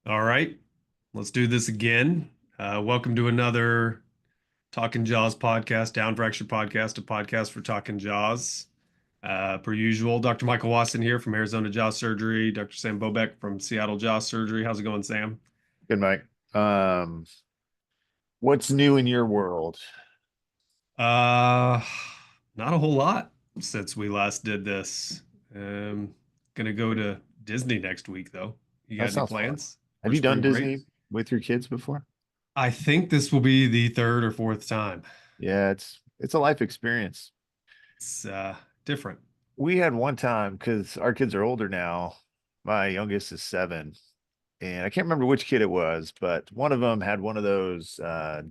All right, let's do this again. Welcome to another Talking Jaws podcast, Down Fracture podcast, a podcast for Talking Jaws. Per usual, Dr. Michael Wasson here from Arizona Jaws Surgery, Dr. Sam Bobek from Seattle Jaws Surgery. How's it going, Sam? Good, Mike. What's new in your world? Uh, Not a whole lot since we last did this. Gonna go to Disney next week, though. You got That any sounds fun. plans Have for you done spring break? Disney with your kids before? I think this will be the third or fourth time. Yeah, it's a life experience. It's different. We had one time because our kids are older now. My youngest is 7, and I can't remember which kid it was, but one of them had one of those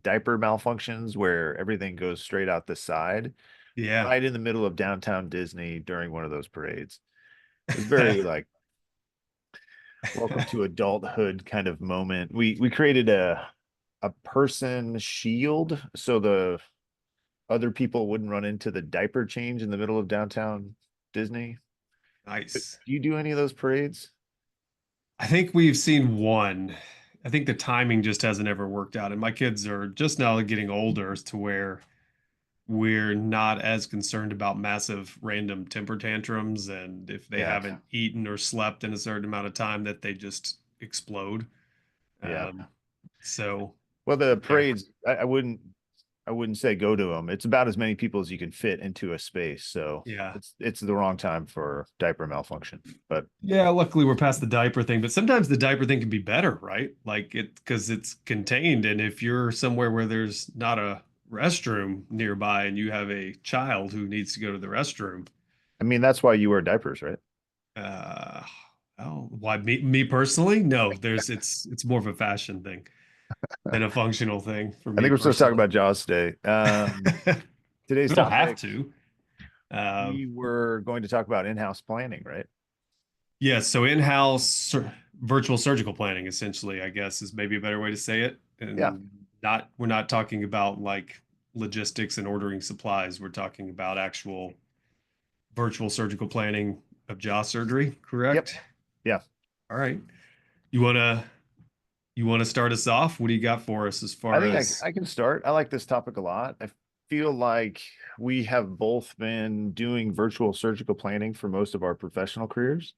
diaper malfunctions where everything goes straight out the side, Yeah. right in the middle of downtown Disney during one of those parades. It was very like welcome to adulthood kind of moment. We created a person shield so the other people wouldn't run into the diaper change in the middle of downtown Disney. Do Nice. you do any of those parades? I think we've seen one. I think the timing just hasn't ever worked out. And my kids are just now getting older to where we're not as concerned about massive random temper tantrums. And if they Yeah, haven't eaten or slept in a certain amount of time, that they just explode. yeah. Um, so, Well, the yeah, parades, I wouldn't say go to them. It's about as many people as you can fit into a space. So yeah. it's the wrong time for diaper malfunction. But Yeah, luckily we're past the diaper thing, but sometimes the diaper thing can be better, right? Like it because it's contained, and if you're somewhere where there's not a restroom nearby and you have a child who needs to go to the restroom, I mean, that's why you wear diapers, right? uh, oh, why me personally? No, it's more of a fashion thing than a functional thing for I me think we're supposed to talk personally. about Jaws today. Today's We don't have topic, to. Um, we were going to talk about in-house planning, right? Yeah, so virtual surgical planning, essentially, I guess, is maybe a better way to say it. Yeah. And not we're not talking about like logistics and ordering supplies. We're talking about actual virtual surgical planning of jaw surgery, Yep. correct? Yeah. All right. You wanna you wanna start us off? What do you got for us as I far think as I can start. I like this topic a lot. I feel like we have both been doing virtual surgical planning for most of our professional careers.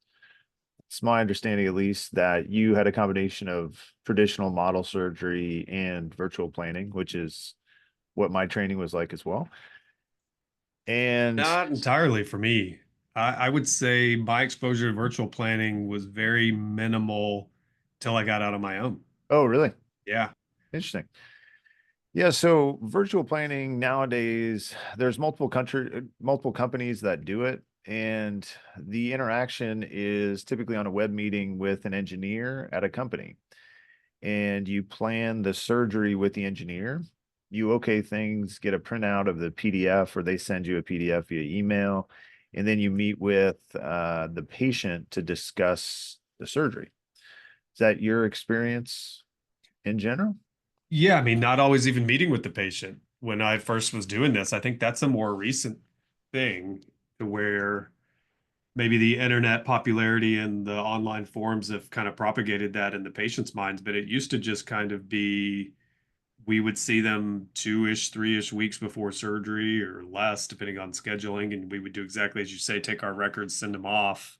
It's my understanding, at least, that you had a combination of traditional model surgery and virtual planning, which is what my training was like as well. And not entirely for me? I would say my exposure to virtual planning was very minimal till I got out on my own. oh, really? Yeah. Interesting. Yeah, so virtual planning nowadays, there's multiple companies that do it, and the interaction is typically on a web meeting with an engineer at a company. And you plan the surgery with the engineer. You okay things, get a printout of the PDF, or they send you a PDF via email, and then you meet with the patient to discuss the surgery. Is that your experience in general? Yeah, I mean, not always even meeting with the patient. When I first was doing this, I think that's a more recent thing to where maybe the internet popularity and the online forums have kind of propagated that in the patient's minds. But it used to just kind of be we would see them 2-ish, 3-ish weeks before surgery or less, depending on scheduling. And we would do exactly as you say, take our records, send them off.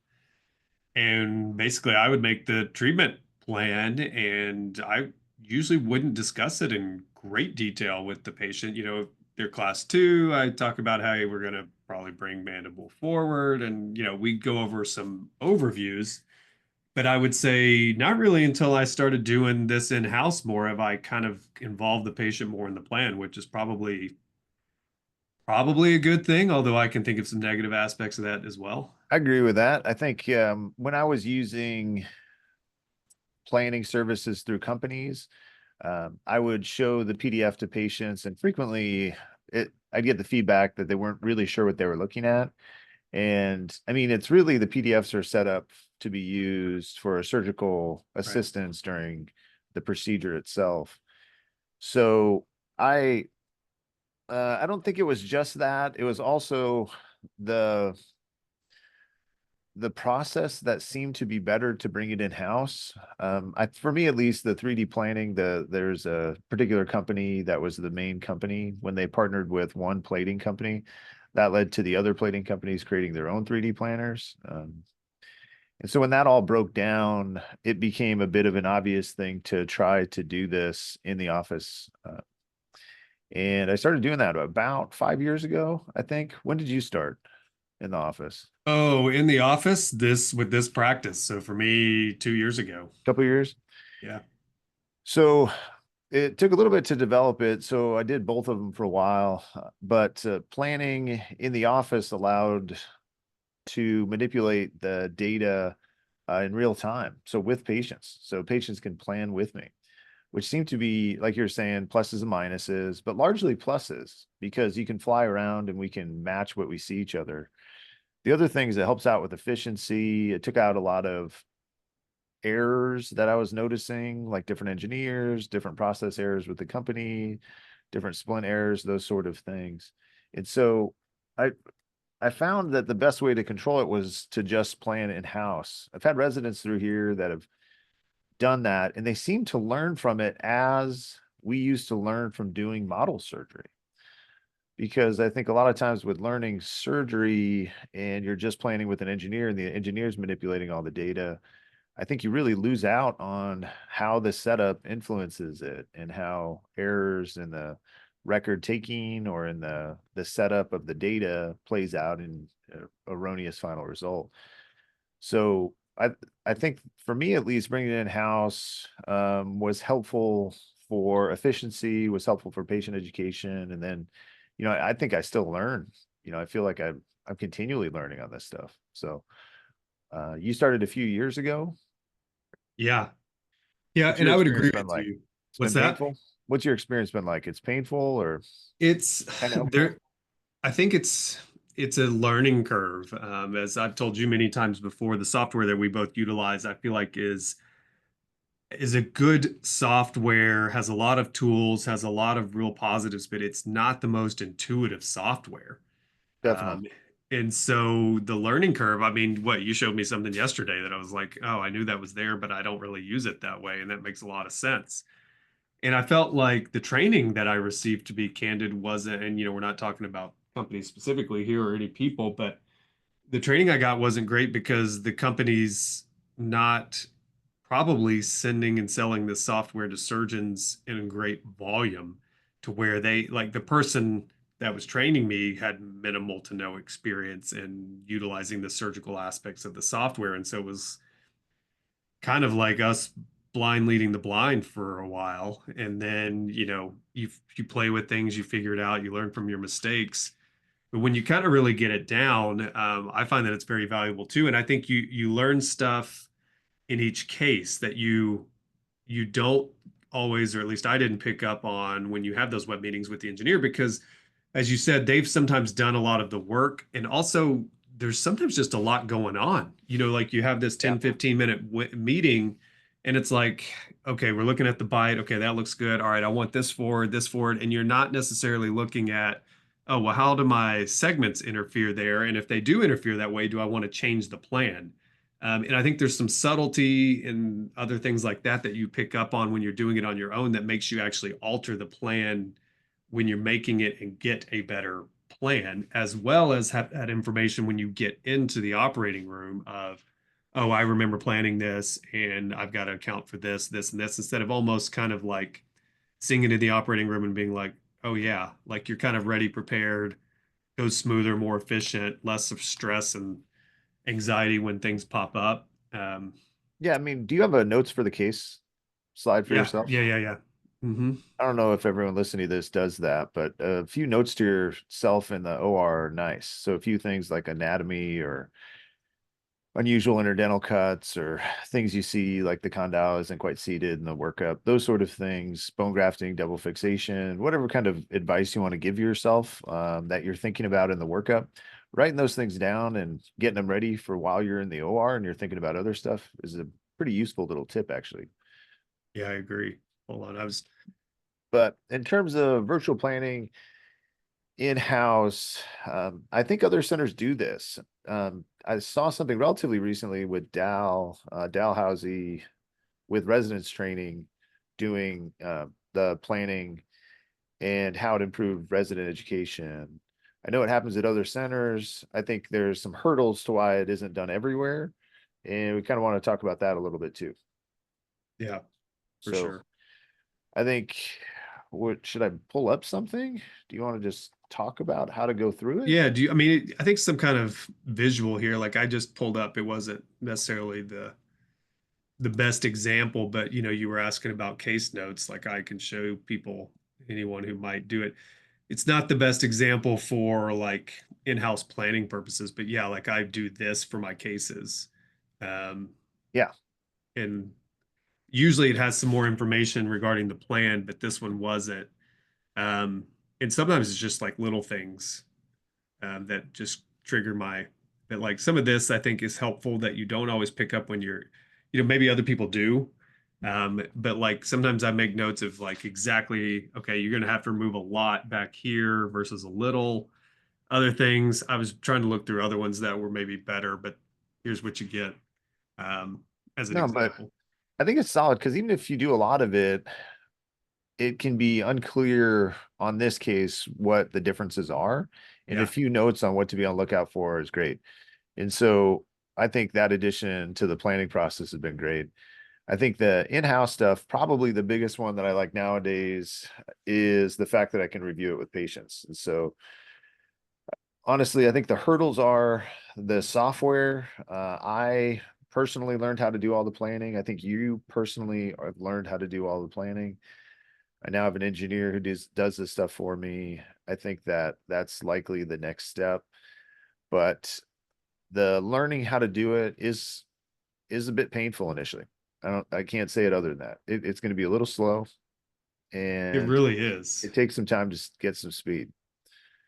And basically, I would make the treatment plan, and I usually wouldn't discuss it in great detail with the patient. You know, if they're class two, I talk about how, hey, we're going to probably bring mandible forward, and, we go over some overviews. But I would say not really until I started doing this in-house more have I kind of involved the patient more in the plan, which is probably a good thing, although I can think of some negative aspects of that as well. I agree with that. I think when I was using planning services through companies, I would show the PDF to patients, and frequently I'd get the feedback that they weren't really sure what they were looking at. And I mean, it's really the PDFs are set up to be used for surgical Right. assistance during the procedure itself. So I I don't think it was just that. It was also the the process that seemed to be better to bring it in-house. For me at least, the 3D planning, there's a particular company that was the main company when they partnered with one plating company. That led to the other plating companies creating their own 3D planners. And so when that all broke down, it became a bit of an obvious thing to try to do this in the office. And I started doing that about 5 years ago, I think. When did you start in the office? Oh, in the office, this with this practice. So for me, 2 years ago. Couple years. Yeah. So it took a little bit to develop it. So I did both of them for a while, but planning in the office allowed to manipulate the data in real time. So with patients, so patients can plan with me, which seem to be, like you're saying, pluses and minuses, but largely pluses because you can fly around and we can match what we see each other. The other thing is it helps out with efficiency. It took out a lot of errors that I was noticing, like different engineers, different process errors with the company, different splint errors, those sort of things. And so I I found that the best way to control it was to just plan in-house. I've had residents through here that have done that, and they seem to learn from it as we used to learn from doing model surgery. Because I think a lot of times with learning surgery and you're just planning with an engineer and the engineer's manipulating all the data, I think you really lose out on how the setup influences it and how errors in the record taking or in the setup of the data plays out in erroneous final result. So I think for me at least, bringing it in house was helpful for efficiency, was helpful for patient education, and then, I think I still learn. I feel like I'm continually learning on this stuff. So you started a few years ago. Yeah. Yeah. What's And your I would experience agree been with like? you. It's What's been that? painful. What's your experience been like? It's painful or It's kind of helpful? there. I think it's a learning curve. As I've told you many times before, the software that we both utilize, I feel like is a good software, has a lot of tools, has a lot of real positives, but it's not the most intuitive software. Definitely. Um, and so the learning curve, I mean, what you showed me something yesterday that I was like, oh, I knew that was there, but I don't really use it that way. And that makes a lot of sense. And I felt like the training that I received, to be candid, wasn't, and we're not talking about companies specifically here or any people, but the training I got wasn't great because the company's not probably sending and selling this software to surgeons in great volume to where they like the person that was training me had minimal to no experience in utilizing the surgical aspects of the software. And so it was kind of like us blind leading the blind for a while. And then, you play with things, you figure it out, you learn from your mistakes. But when you kind of really get it down, I find that it's very valuable too. And I think you learn stuff in each case that you don't always, or at least I didn't pick up on when you have those web meetings with the engineer, because as you said, they've sometimes done a lot of the work. And also there's sometimes just a lot going on, like you have this Yeah. 10-15 minute meeting and it's like, okay, we're looking at the bite. Okay, that looks good. All right, I want this forward, this forward. And you're not necessarily looking at, oh, well, how do my segments interfere there? And if they do interfere that way, do I want to change the plan? And I think there's some subtlety and other things like that that you pick up on when you're doing it on your own that makes you actually alter the plan when you're making it and get a better plan, as well as have that information when you get into the operating room of, oh, I remember planning this and I've got to account for this, this, and this, instead of almost kind of like seeing into the operating room and being like, oh, yeah, like you're kind of ready, prepared, goes smoother, more efficient, less of stress and anxiety when things pop up. Yeah. I mean, do you have a notes for the case slide for Yeah, yourself? yeah, yeah, yeah. Hmm. I don't know if everyone listening to this does that, but a few notes to yourself in the OR are nice. So a few things like anatomy or unusual interdental cuts or things you see like the condyle isn't quite seated in the workup, those sort of things, bone grafting, double fixation, whatever kind of advice you want to give yourself that you're thinking about in the workup, writing those things down and getting them ready for while you're in the OR and you're thinking about other stuff is a pretty useful little tip actually. Yeah, I agree. Hold on. But in terms of virtual planning, in-house, I think other centers do this. I saw something relatively recently with Dalhousie with residence training, doing the planning and how to improve resident education. I know it happens at other centers. I think there's some hurdles to why it isn't done everywhere. And we kind of want to talk about that a little bit too. Yeah, for So sure. I think, what should I pull up something? Do you want to just talk about how to go through it? Yeah, I mean, I think some kind of visual here, like I just pulled up, it wasn't necessarily the best example, but you were asking about case notes, like I can show people, anyone who might do it. It's not the best example for like in-house planning purposes, but yeah, like I do this for my cases. Um, Yeah. and usually it has some more information regarding the plan, but this one wasn't. Um, and sometimes it's just like little things that just trigger my that like some of this I think is helpful that you don't always pick up when you're, maybe other people do. But like sometimes I make notes of like exactly, okay, you're gonna have to remove a lot back here versus a little. Other things, I was trying to look through other ones that were maybe better, but here's what you get as an No, but example. I think it's solid because even if you do a lot of it, it can be unclear on this case what the differences are. And a Yeah, few notes on what to be on lookout for is great. And so I think that addition to the planning process has been great. I think the in-house stuff, probably the biggest one that I like nowadays is the fact that I can review it with patients. And so honestly, I think the hurdles are the software. I personally learned how to do all the planning. I think you personally have learned how to do all the planning. I now have an engineer who does this stuff for me. I think that that's likely the next step, but the learning how to do it is a bit painful initially. I can't say it other than that. It's going to be a little slow it and really is. it takes some time to get some speed.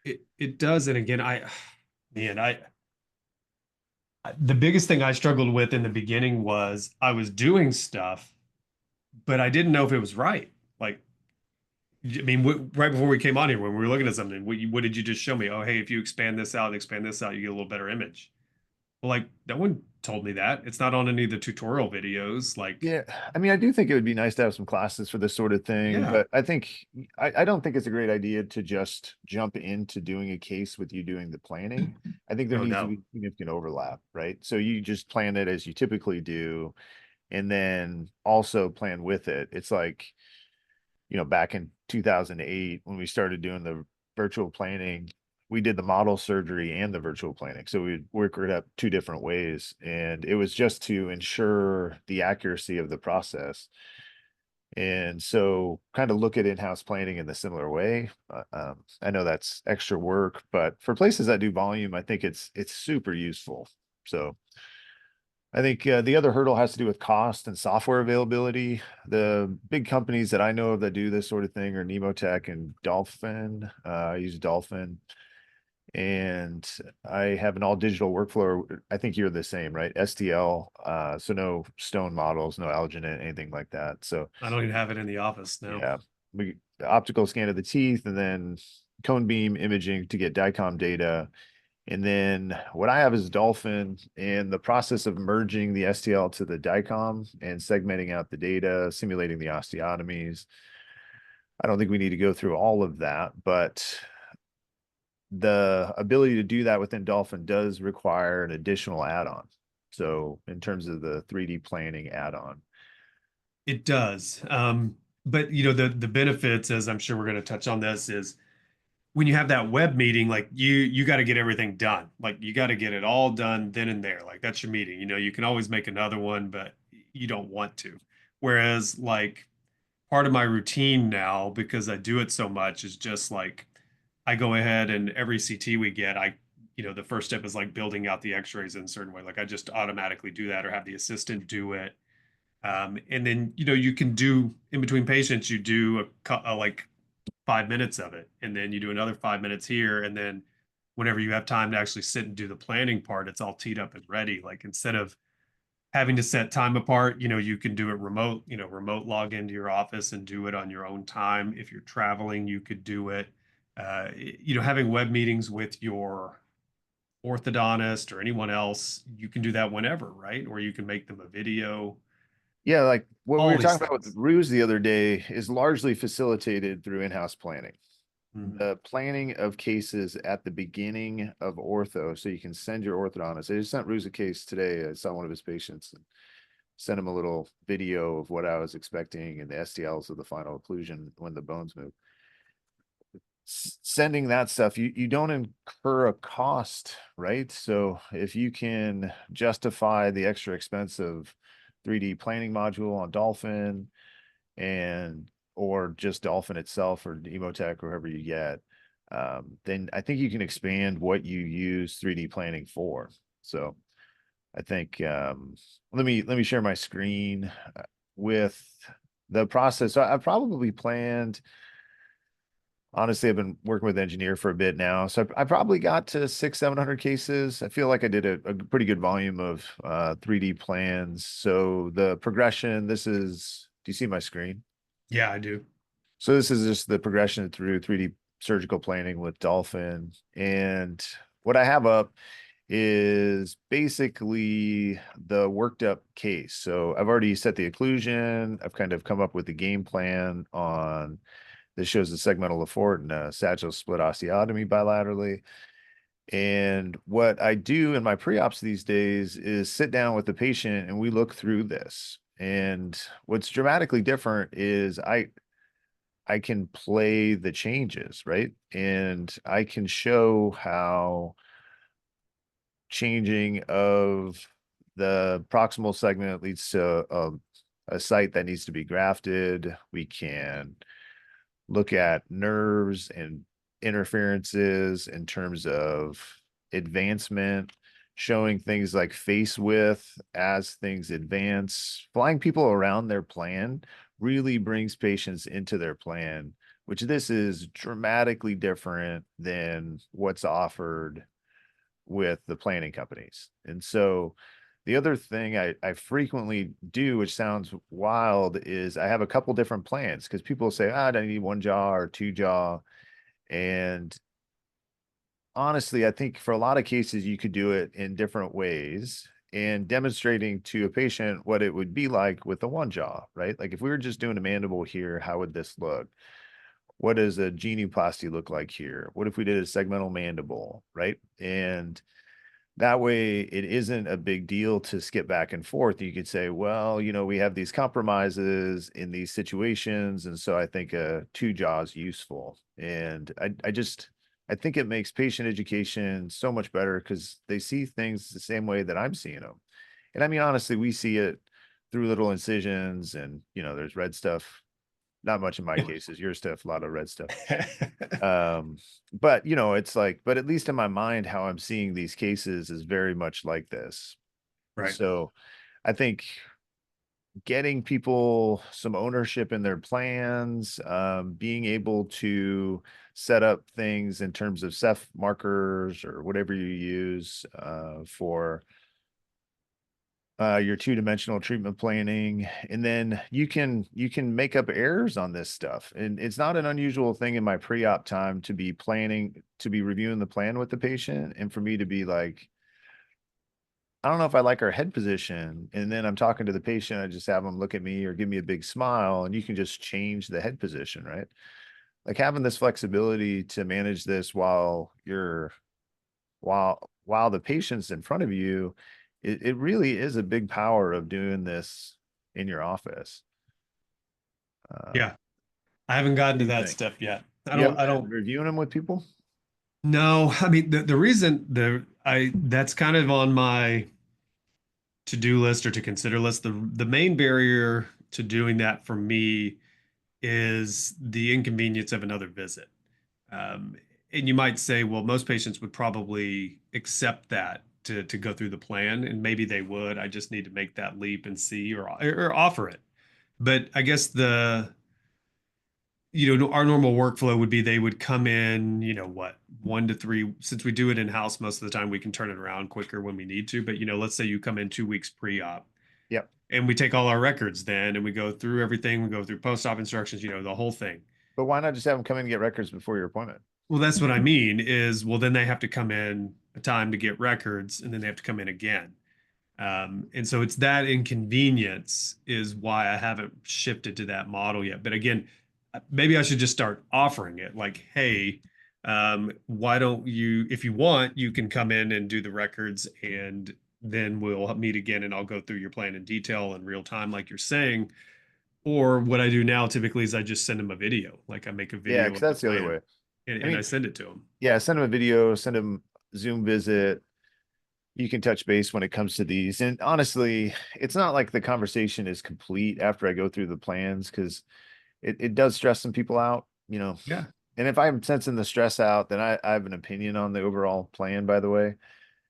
It does. And again, man, the biggest thing I struggled with in the beginning was I was doing stuff, but I didn't know if it was right. Like, I mean, right before we came on here, when we were looking at something, what did you just show me? Oh, hey, if you expand this out and expand this out, you get a little better image. Well, like, no one told me that. It's not on any of the tutorial videos. Like, Yeah, I mean, I do think it would be nice to have some classes for this sort of thing, yeah, but I don't think it's a great idea to just jump into doing a case with you doing the planning. I think there oh needs to no, be significant overlap, right? So you just plan it as you typically do, and then also plan with it. It's like, back in 2008 when we started doing the virtual planning, we did the model surgery and the virtual planning. So we work it up two different ways. And it was just to ensure the accuracy of the process. And so kind of look at in-house planning in the similar way. I know that's extra work, but for places that do volume, I think it's super useful. So I think the other hurdle has to do with cost and software availability. The big companies that I know of that do this sort of thing are Nemotech and Dolphin. I use Dolphin, and I have an all digital workflow. I think you're the same, right? STL, so no stone models, no alginate, anything like that. So I don't even have it in the office now. yeah, we optical scan of the teeth and then cone beam imaging to get DICOM data. And then what I have is Dolphin and the process of merging the STL to the DICOM and segmenting out the data, simulating the osteotomies. I don't think we need to go through all of that, but the ability to do that within Dolphin does require an additional add-on. So in terms of the 3D planning add-on. It does. But the benefits, as I'm sure we're going to touch on this, is when you have that web meeting, like you got to get everything done. Like you got to get it all done then and there. Like that's your meeting. You can always make another one, but you don't want to. Whereas like part of my routine now, because I do it so much, is just like I go ahead and every CT we get, the first step is like building out the x-rays in a certain way. Like I just automatically do that or have the assistant do it. And then, you can do in between patients, you do like 5 minutes of it, and then you do another 5 minutes here. And then whenever you have time to actually sit and do the planning part, it's all teed up and ready. Like instead of having to set time apart, you can do it remote, remote log into your office and do it on your own time. If you're traveling, you could do it. Having web meetings with your orthodontist or anyone else, you can do that whenever, right? Or you can make them a video, Yeah, like what we all were these talking about with things. Ruse the other day is largely facilitated through in-house planning. Mhm. The planning of cases at the beginning of ortho, so you can send your orthodontist. I just sent Ruse a case today. I saw one of his patients and sent him a little video of what I was expecting and the STLs of the final occlusion when the bones move. Sending that stuff, you don't incur a cost, right? So if you can justify the extra expense of 3D planning module on Dolphin and or just Dolphin itself or Emotech or whoever you get, then I think you can expand what you use 3D planning for. So I think let me share my screen with the process. So I probably planned. Honestly, I've been working with engineer for a bit now, so I probably got to 700 cases. I feel like I did a pretty good volume of 3D plans. So the progression, this is, do you see my screen? Yeah, I do. So this is just the progression through 3D surgical planning with Dolphin. And what I have up is basically the worked up case. So I've already set the occlusion. I've kind of come up with the game plan on this shows the segmental LaFort and sagittal split osteotomy bilaterally. And what I do in my pre-ops these days is sit down with the patient and we look through this. And what's dramatically different is I can play the changes, right? And I can show how changing of the proximal segment leads to a site that needs to be grafted. We can look at nerves and interferences in terms of advancement, showing things like face width as things advance. Flying people around their plan really brings patients into their plan, which this is dramatically different than what's offered with the planning companies. And so the other thing I frequently do, which sounds wild, is I have a couple different plans because people say, ah, I need one jaw or two jaw. And honestly, I think for a lot of cases, you could do it in different ways and demonstrating to a patient what it would be like with the one jaw, right? Like if we were just doing a mandible here, how would this look? What does a genioplasty look like here? What if we did a segmental mandible, right? And that way it isn't a big deal to skip back and forth. You could say, well, we have these compromises in these situations, and so I think a two jaws useful. And I think it makes patient education so much better because they see things the same way that I'm seeing them. And I mean, honestly, we see it through little incisions and there's red stuff. Not much in my cases, your stuff, a lot of red stuff. But it's like, but at least in my mind, how I'm seeing these cases is very much like this. Right. So I think getting people some ownership in their plans, being able to set up things in terms of Ceph markers or whatever you use for your two-dimensional treatment planning, and then you can make up errors on this stuff. And it's not an unusual thing in my pre-op time to be reviewing the plan with the patient and for me to be like, I don't know if I like our head position, and then I'm talking to the patient, I just have them look at me or give me a big smile and you can just change the head position, right? Like having this flexibility to manage this while the patient's in front of you, it really is a big power of doing this in your office. What Yeah. I haven't gotten do to you that think? step yet. You haven't I been don't reviewing them with people? know. I mean, the reason that's kind of on my to-do list or to consider list. The main barrier to doing that for me is the inconvenience of another visit. Um, and you might say, well, most patients would probably accept that to go through the plan, and maybe they would. I just need to make that leap and see or offer it. But I guess our normal workflow would be they would come in, 1 to 3, since we do it in house most of the time, we can turn it around quicker when we need to. But, let's say you come in 2 weeks pre-op Yep. and we take all our records then and we go through everything, we go through post-op instructions, the whole thing. But why not just have them come in and get records before your appointment? Well, that's what I mean is, well, then they have to come in. a time to get records, and then they have to come in again. And so it's that inconvenience is why I haven't shifted to that model yet. But again, maybe I should just start offering it like, hey, why don't you, if you want, you can come in and do the records, and then we'll meet again and I'll go through your plan in detail in real time, like you're saying. Or what I do now typically is I just send them a video, like I make a Yeah, video because of the that's the other plan way. I and I mean, send it to them. yeah, send them a video, send them Zoom visit. You can touch base when it comes to these. And honestly, it's not like the conversation is complete after I go through the plans because it does stress some people out, you know. Yeah. And if I'm sensing the stress out, then I have an opinion on the overall plan, by the way.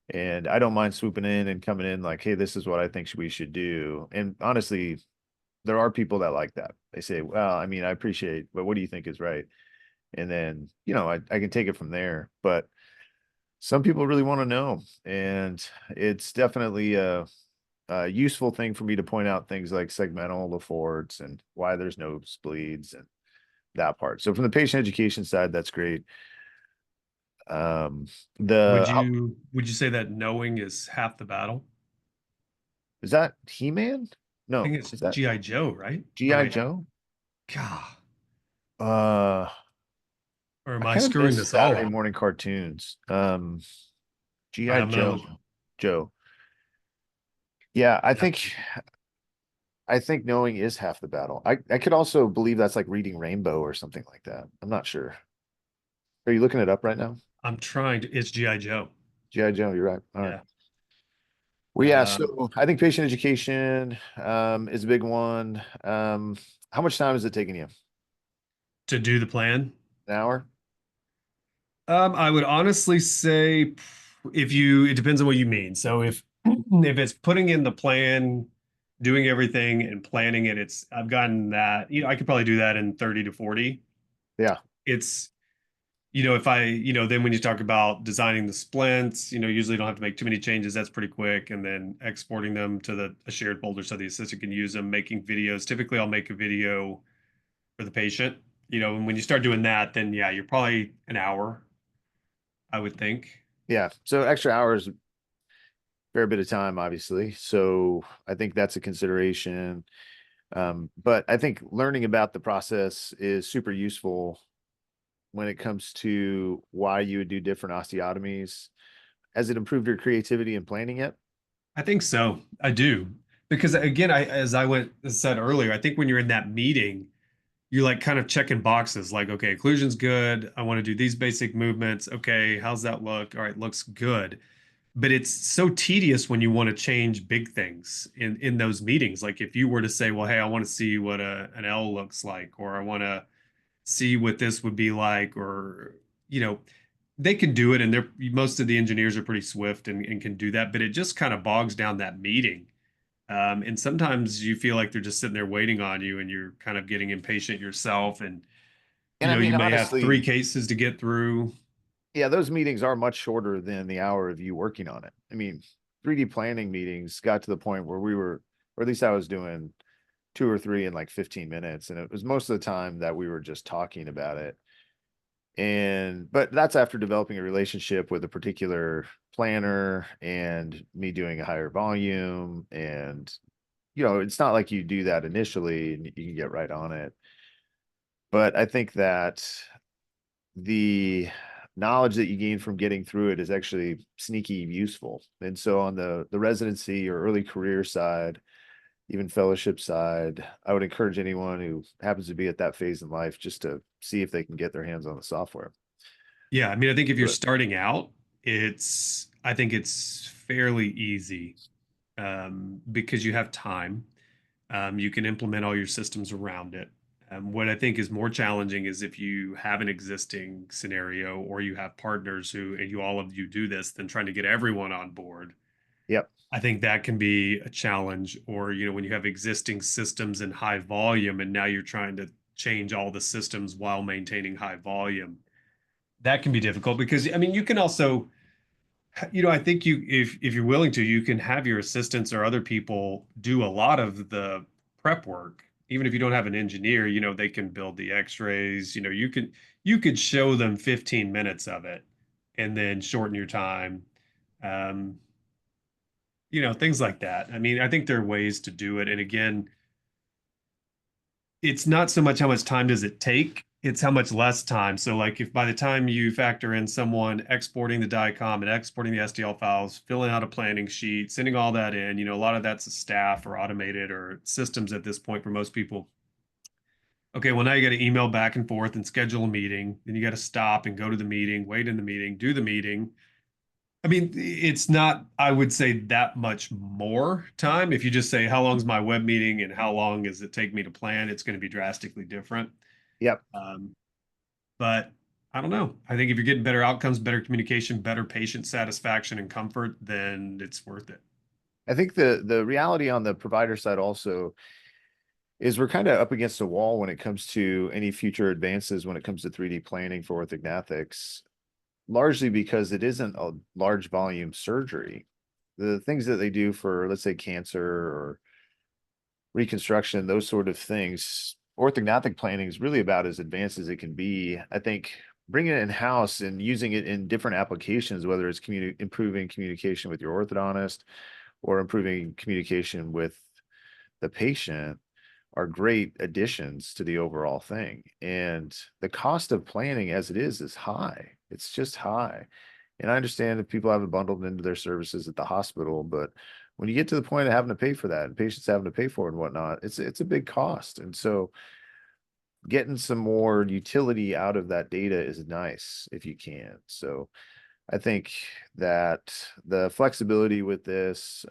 And I don't mind swooping in and coming in like, hey, this is what I think we should do. And honestly, there are people that like that. They say, well, I mean, I appreciate, but what do you think is right? And then, I can take it from there. But some people really want to know. And it's definitely a useful thing for me to point out things like segmental Laforts and why there's no bleeds and that part. So from the patient education side, that's great. Um, Would the how, you say that knowing is half the battle? is that He-Man? I No, think it's is that G.I. Joe, right? Or G.I. wait, Joe? God, Uh, or am I I kind of screwing miss this all Saturday up? morning cartoons. All right, G.I. I'm gonna Joe. Joe. Yeah, I yeah, think I think knowing is half the battle. I could also believe that's like reading Rainbow or something like that. I'm not sure. Are you looking it up right now? I'm trying to. It's G.I. Joe. G.I. Joe, you're right. All right. Yeah. Well, yeah, Um, so I think patient education is a big one. How much time is it taking you? to do the plan. An hour? I would honestly say if you, it depends on what you mean. So if if it's putting in the plan, doing everything and planning it, I've gotten that, I could probably do that in 30 to 40. Yeah. It's, if I, then when you talk about designing the splints, usually don't have to make too many changes. That's pretty quick. And then exporting them to a shared folder so the assistant can use them, making videos. Typically, I'll make a video for the patient, and when you start doing that, then yeah, you're probably an hour, I would think. Yeah. So extra hours, fair bit of time, obviously. So I think that's a consideration. But I think learning about the process is super useful when it comes to why you would do different osteotomies. Has it improved your creativity in planning it? I think so. I do. Because again, as I said earlier, I think when you're in that meeting, you're like kind of checking boxes like, okay, occlusion's good. I want to do these basic movements. Okay, how's that look? All right, looks good. But it's so tedious when you want to change big things in those meetings. Like if you were to say, well, hey, I want to see what an L looks like, or I want to see what this would be like, or you know, they can do it, and they're most of the engineers are pretty swift and can do that, but it just kind of bogs down that meeting. And sometimes you feel like they're just sitting there waiting on you, and you're kind of getting impatient yourself, and And I mean, you may have three honestly, cases to get through. yeah, those meetings are much shorter than the hour of you working on it. I mean, 3D planning meetings got to the point where we were, or at least I was doing two or three in like 15 minutes. And it was most of the time that we were just talking about it. But that's after developing a relationship with a particular planner and me doing a higher volume. And, it's not like you do that initially and you can get right on it. But I think that the knowledge that you gain from getting through it is actually sneaky useful. And so on the residency or early career side, even fellowship side, I would encourage anyone who happens to be at that phase in life just to see if they can get their hands on the software. Yeah, I mean, I think if you're Do it. starting out, I think it's fairly easy, because you have time. You can implement all your systems around it. What I think is more challenging is if you have an existing scenario or you have partners and all of you do this, then trying to get everyone on board. Yep. I think that can be a challenge. Or, when you have existing systems in high volume and now you're trying to change all the systems while maintaining high volume, that can be difficult because, I mean, you can also, I think if you're willing to, you can have your assistants or other people do a lot of the prep work. Even if you don't have an engineer, they can build the x-rays, you could show them 15 minutes of it and then shorten your time. Um, things like that. I mean, I think there are ways to do it. And again, it's not so much how much time does it take, it's how much less time. So like if by the time you factor in someone exporting the DICOM and exporting the STL files, filling out a planning sheet, sending all that in, a lot of that's a staff or automated or systems at this point for most people. Okay, well now you got to email back and forth and schedule a meeting. Then you got to stop and go to the meeting, wait in the meeting, do the meeting. I mean, it's not, I would say, that much more time. If you just say, how long is my web meeting and how long does it take me to plan, it's going to be drastically different. Yep. Um, but I don't know. I think if you're getting better outcomes, better communication, better patient satisfaction and comfort, then it's worth it. I think the reality on the provider side also is we're kind of up against a wall when it comes to any future advances when it comes to 3D planning for orthognathics, largely because it isn't a large volume surgery. The things that they do for, let's say, cancer or reconstruction, those sort of things, orthognathic planning is really about as advanced as it can be. I think bringing it in house and using it in different applications, whether it's improving communication with your orthodontist or improving communication with the patient, are great additions to the overall thing. And the cost of planning as it is high. It's just high. And I understand if people have it bundled into their services at the hospital, but when you get to the point of having to pay for that and patients having to pay for it and whatnot, it's a big cost. And so getting some more utility out of that data is nice if you can. So I think that the flexibility with this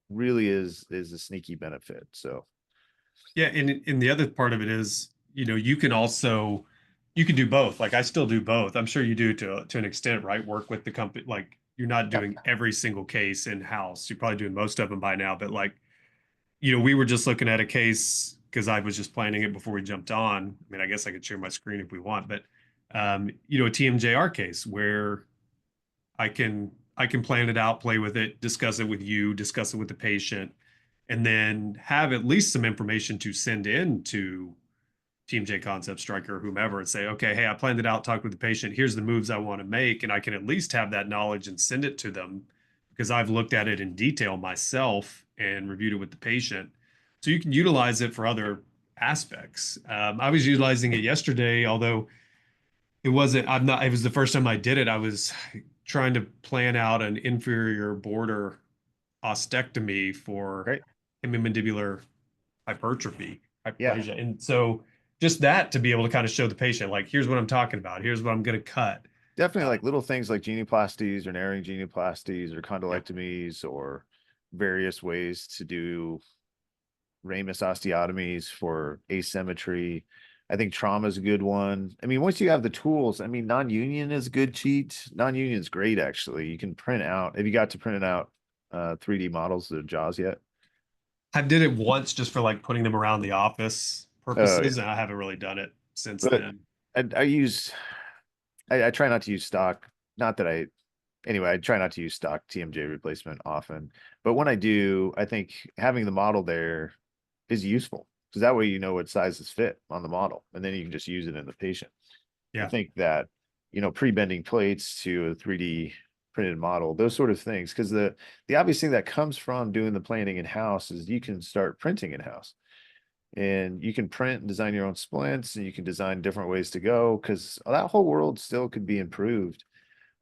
really is a sneaky benefit. So Yeah, and the other part of it is, you can do both. Like I still do both. I'm sure you do to an extent, right? Work with the company. Like you're not yeah, doing every single case in house. You're probably doing most of them by now, but like, we were just looking at a case because I was just planning it before we jumped on. I mean, I guess I could share my screen if we want, but a TMJR case where I can plan it out, play with it, discuss it with you, discuss it with the patient, and then have at least some information to send in to Team J Concept Striker, whomever, and say, okay, hey, I planned it out, talk with the patient. Here's the moves I want to make. And I can at least have that knowledge and send it to them because I've looked at it in detail myself and reviewed it with the patient. So you can utilize it for other aspects. I was utilizing it yesterday, although it wasn't, it was the first time I did it. I was trying to plan out an inferior border ostectomy for great. hemimandibular hypertrophy, Yeah, hyperplasia. And so just that to be able to kind of show the patient, like, here's what I'm talking about. Here's what I'm going to cut. definitely Uh, like little things like genioplasties or narrowing genioplasties or yeah. condylectomies or various ways to do ramus osteotomies for asymmetry. I think trauma is a good one. I mean, once you have the tools, I mean, non-union is a good cheat. Non-union is great, actually. You can print out. Have you got to print out 3D models of jaws yet? I did it once just for like putting them around the office Oh purposes, yeah, and I haven't really done it since but then. I use I try not to use stock. Not that I anyway, I try not to use stock TMJ replacement often, but when I do, I think having the model there is useful because that way you know what sizes fit on the model, and then you can just use it in the patient. I Yeah. think that pre-bending plates to a 3D printed model, those sort of things, because the obvious thing that comes from doing the planning in house is you can start printing in house, and you can print and design your own splints, and you can design different ways to go because that whole world still could be improved.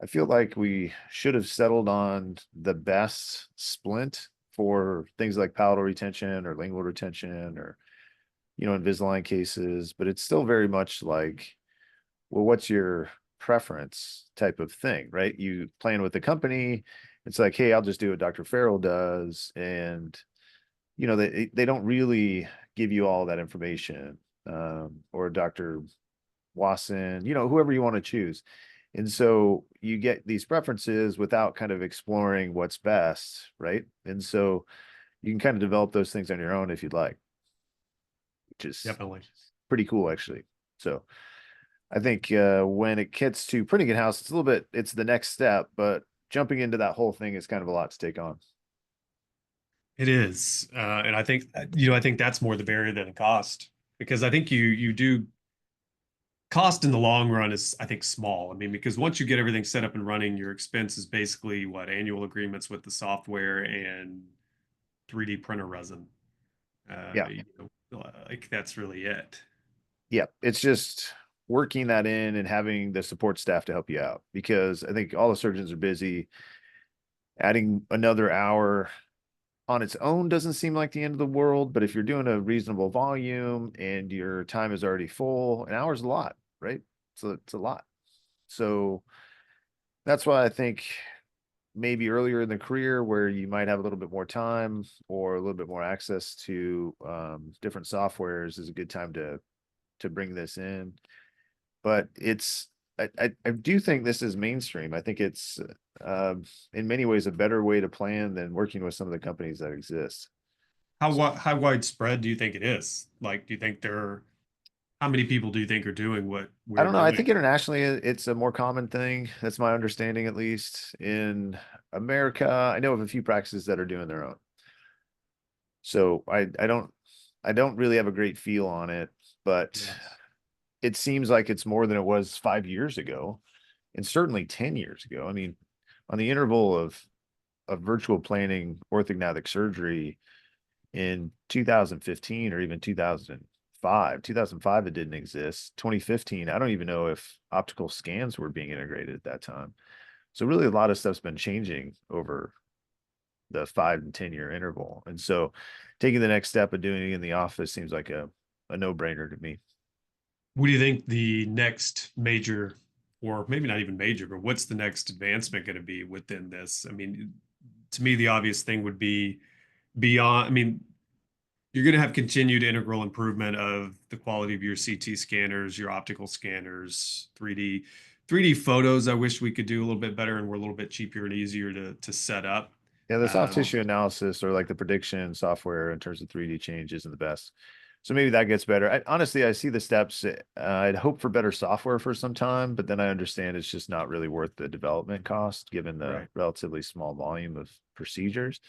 I feel like we should have settled on the best splint for things like palatal retention or lingual retention or, Invisalign cases, but it's still very much like, well, what's your preference type of thing, right? You plan with the company. It's like, hey, I'll just do what Dr. Farrell does. And, they don't really give you all that information. Or Dr. Wasson, whoever you want to choose. And so you get these preferences without kind of exploring what's best, right? And so you can kind of develop those things on your own if you'd like, which is Definitely. pretty cool actually. So I think when it gets to printing in house, it's the next step, but jumping into that whole thing is kind of a lot to take on. It is. And I think, I think that's more the barrier than the cost because I think you do cost in the long run is, I think, small. I mean, because once you get everything set up and running, your expense is basically what annual agreements with the software and 3D printer resin. Yeah. You know, like that's really it. Yeah. It's just working that in and having the support staff to help you out because I think all the surgeons are busy. Adding another hour on its own doesn't seem like the end of the world, but if you're doing a reasonable volume and your time is already full, an hour is a lot, right? So it's a lot. So that's why I think maybe earlier in the career where you might have a little bit more time or a little bit more access to different softwares is a good time to bring this in. But it's I do think this is mainstream. I think it's in many ways a better way to plan than working with some of the companies that exist. How widespread do you think it is? Like, do you think how many people do you think are doing what I we're don't know. I doing? think internationally it's a more common thing. That's my understanding, at least in America. I know of a few practices that are doing their own. So I don't really have a great feel on it, but Yeah. it seems like it's more than it was 5 years ago, and certainly 10 years ago. I mean, on the interval of virtual planning orthognathic surgery in 2015 or even 2005. 2005 it didn't exist. 2015, I don't even know if optical scans were being integrated at that time. So really a lot of stuff's been changing over the 5 and 10 year interval. And so taking the next step of doing it in the office seems like a no-brainer to me. What do you think the next major, or maybe not even major, but what's the next advancement going to be within this? I mean, to me, the obvious thing would be beyond, I mean, you're going to have continued integral improvement of the quality of your CT scanners, your optical scanners, 3D photos. I wish we could do a little bit better and we're a little bit cheaper and easier to set up. Yeah, the soft Um, tissue analysis or like the prediction software in terms of 3D change isn't the best. So maybe that gets better. Honestly, I see the steps. I'd hope for better software for some time, but then I understand it's just not really worth the development cost given the right. relatively small volume of procedures.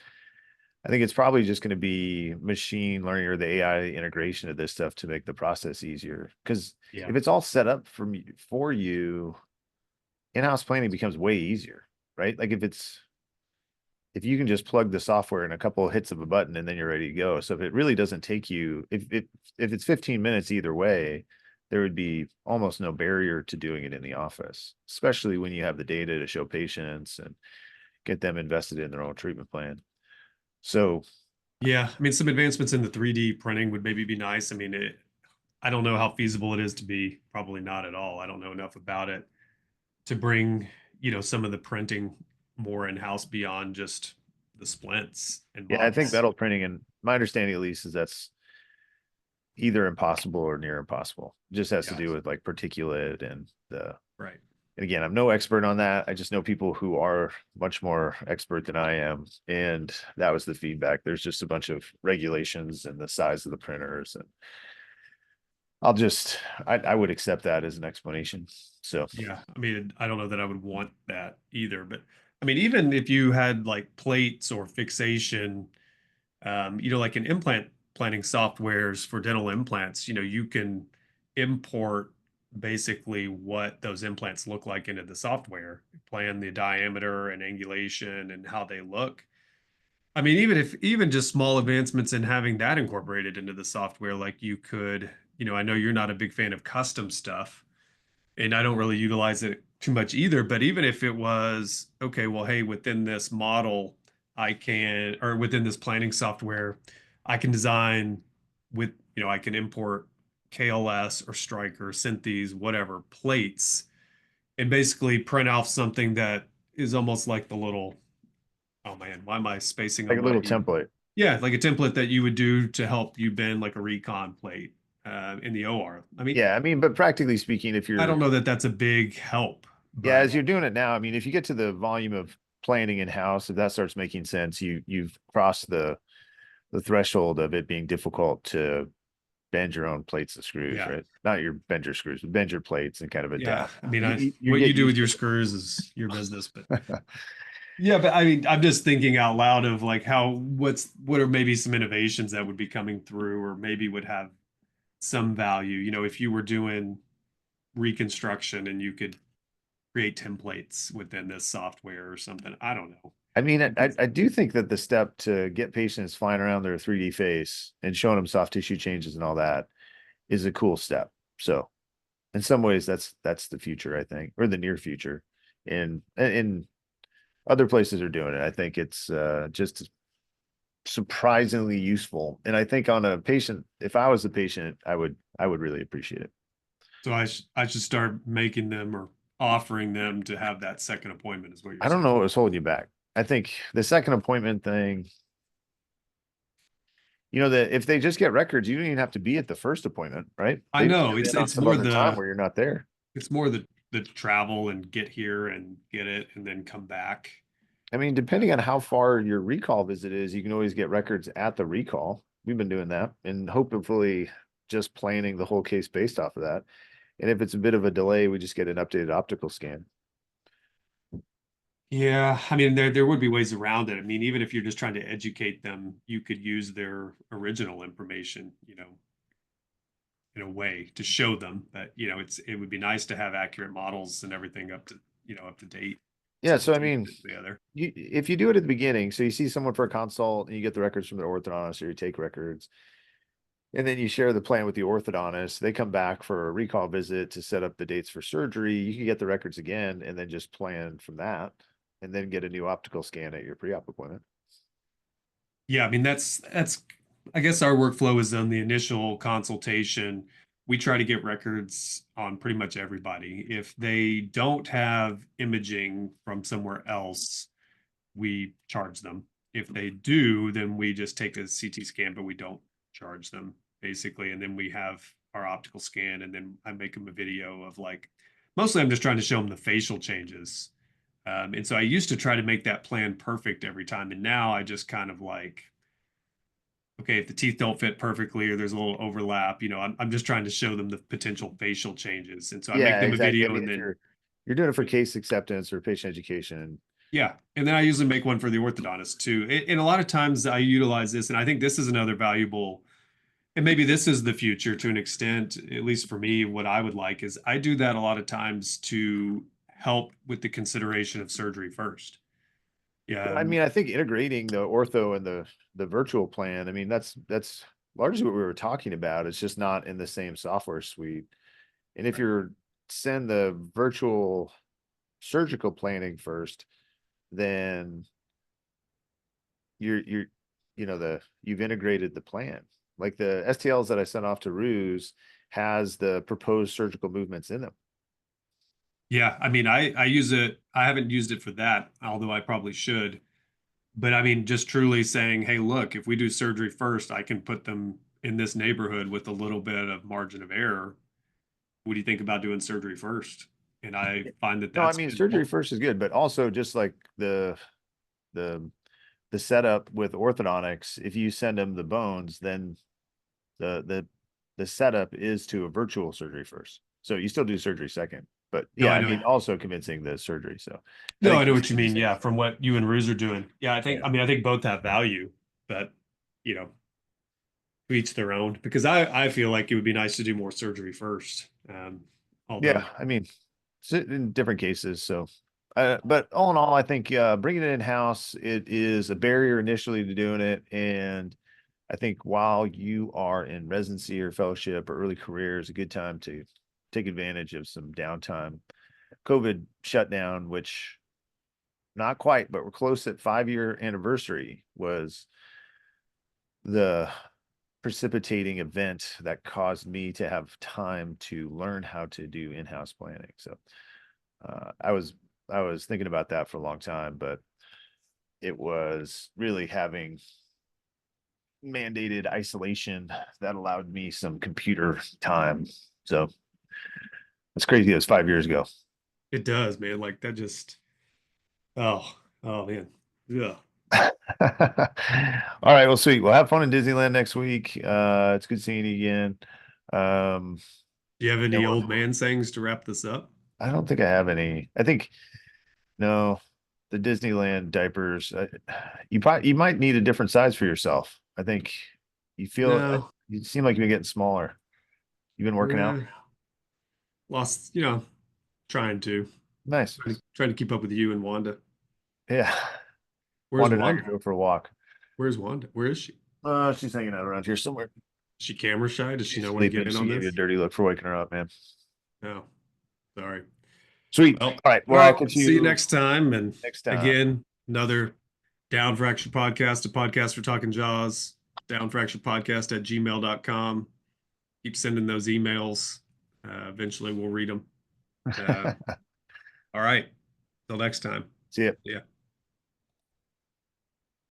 I think it's probably just going to be machine learning or the AI integration of this stuff to make the process easier. Because Yeah. if it's all set up for you, in-house planning becomes way easier, right? Like if you can just plug the software in a couple of hits of a button and then you're ready to go. So if it really doesn't take you, if it's 15 minutes either way, there would be almost no barrier to doing it in the office, especially when you have the data to show patients and get them invested in their own treatment plan. So Yeah. I mean, some advancements in the 3D printing would maybe be nice. I mean, I don't know how feasible it is to be, probably not at all. I don't know enough about it to bring, some of the printing more in-house beyond just the splints and yeah, I think bumps. metal printing, and my understanding at least is that's either impossible or near impossible. It just has to Yeah. do with like particulate and the Right. and again, I'm no expert on that. I just know people who are much more expert than I am. And that was the feedback. There's just a bunch of regulations and the size of the printers. And I would accept that as an explanation. So Yeah. I mean, I don't know that I would want that either, but I mean, even if you had like plates or fixation, like in implant planning softwares for dental implants, you can import basically what those implants look like into the software, plan the diameter and angulation and how they look. I mean, even just small advancements in having that incorporated into the software, like you could, I know you're not a big fan of custom stuff, and I don't really utilize it too much either. But even if it was, okay, well, hey, within this model, or within this planning software, I can design I can import KLS or Stryker, Synthes, whatever plates, and basically print off something that is almost like the little, oh man, why am I spacing like on a what little you, template. yeah, like a template that you would do to help you bend like a recon plate in the OR. I mean, Yeah. I mean, but practically speaking, if I don't you're, know that that's a big help, yeah, but as you're doing it now, I mean, if you get to the volume of planning in house, if that starts making sense, you've crossed the threshold of it being difficult to bend your own plates and screws, yeah, right? Not your bend your screws, but bend your plates and kind of yeah. adapt. I mean, You what you get do with used your to screws is your business, but it. yeah, but I mean, I'm just thinking out loud of like what are maybe some innovations that would be coming through, or maybe would have some value. If you were doing reconstruction and you could create templates within this software or something. I don't know. I mean, I do think that the step to get patients flying around their 3D face and showing them soft tissue changes and all that is a cool step. So in some ways, that's the future, I think, or the near future. And other places are doing it. I think it's just surprisingly useful. And I think on a patient, if I was a patient, I would really appreciate it. So I should start making them or offering them to have that second appointment is what you're I don't saying. know what was holding you back. I think the second appointment thing, that if they just get records, you don't even have to be at the first appointment, right? I They just know come in on it's some more other time where you're not there. the travel and get here and get it and then come back. I mean, depending on how far your recall visit is, you can always get records at the recall. We've been doing that and hopefully just planning the whole case based off of that. And if it's a bit of a delay, we just get an updated optical scan. Yeah, I mean there would be ways around it. I mean, even if you're just trying to educate them, you could use their original information, in a way to show them that, it would be nice to have accurate models and everything up to date. Yeah, So so I it's easier mean, to put together. if you do it at the beginning, so you see someone for a consult and you get the records from the orthodontist or you take records, and then you share the plan with the orthodontist, they come back for a recall visit to set up the dates for surgery. You can get the records again and then just plan from that and then get a new optical scan at your pre-op appointment. Yeah, I mean that's I guess our workflow is on the initial consultation. We try to get records on pretty much everybody. If they don't have imaging from somewhere else, we charge them. If they do, then we just take a CT scan, but we don't charge them basically. And then we have our optical scan, and then I make them a video of like, mostly I'm just trying to show them the facial changes. And so I used to try to make that plan perfect every time. And now I just kind of like, okay, if the teeth don't fit perfectly or there's a little overlap, I'm just trying to show them the potential facial changes. And so I make Yeah, them a exactly. I video mean, and if then you're doing it for case acceptance or patient education. yeah. And then I usually make one for the orthodontist too. And a lot of times I utilize this, and I think this is another valuable, and maybe this is the future to an extent, at least for me, what I would like is I do that a lot of times to help with the consideration of surgery first. Yeah. I mean, I think integrating the ortho and the virtual plan, I mean, that's largely what we were talking about. It's just not in the same software suite. And if you're send the virtual surgical planning first, then you're you've integrated the plan. Like the STLs that I sent off to Ruse has the proposed surgical movements in them. Yeah. I mean, I use it. I haven't used it for that, although I probably should. But I mean, just truly saying, hey, look, if we do surgery first, I can put them in this neighborhood with a little bit of margin of error. What do you think about doing surgery first? And I find that No, I that's mean been surgery first is good, but also just like the the setup with orthodontics, if you send them the bones, then the the the setup is to a virtual surgery first. So you still do surgery second. But no, yeah, I I know. mean also convincing the surgery. So I No, I think know these what you things, mean. Yeah, from what you and Ruse are doing. Yeah, yeah. I think both have value, but you know, to each their own. Because I feel like it would be nice to do more surgery first. Although, Yeah, I mean, in different cases. So, but all in all, I think bringing it in house, it is a barrier initially to doing it, and I think while you are in residency or fellowship or early career is a good time to take advantage of some downtime. COVID shutdown, which not quite, but we're close at 5-year anniversary, was the precipitating event that caused me to have time to learn how to do in-house planning. So I was thinking about that for a long time, but it was really having mandated isolation that allowed me some computer time. So it's crazy. It was 5 years ago. it does, man. Like that just oh man. Yeah. All right. Well, sweet. We'll have fun in Disneyland next week. It's good seeing you again. Um, Do you have yeah, any old man sayings to wrap this up? I don't think I have any. I think no, the Disneyland diapers. You might need a different size for yourself. I think you feel No. you seem like you're getting smaller. You've been working out. Yeah. lost, trying to, Nice. trying to keep up with you and Wanda. Yeah. Where's Wanda and I Wanda? could go for a walk. Where's Wanda? Where is she? She's hanging out around here somewhere. Is she camera shy? Does she She's not want to get sleeping. in She on gave you a this? dirty look for waking her up, man. No, sorry. Sweet. Well, All right. all Well, I'll right. catch See you you next time. And next time. again, another Down Fracture Podcast, a podcast for talking jaws. Downfracturepodcast at gmail.com. Keep sending those emails. Eventually we'll read them. Uh, all right. Till next time. See ya. Yeah.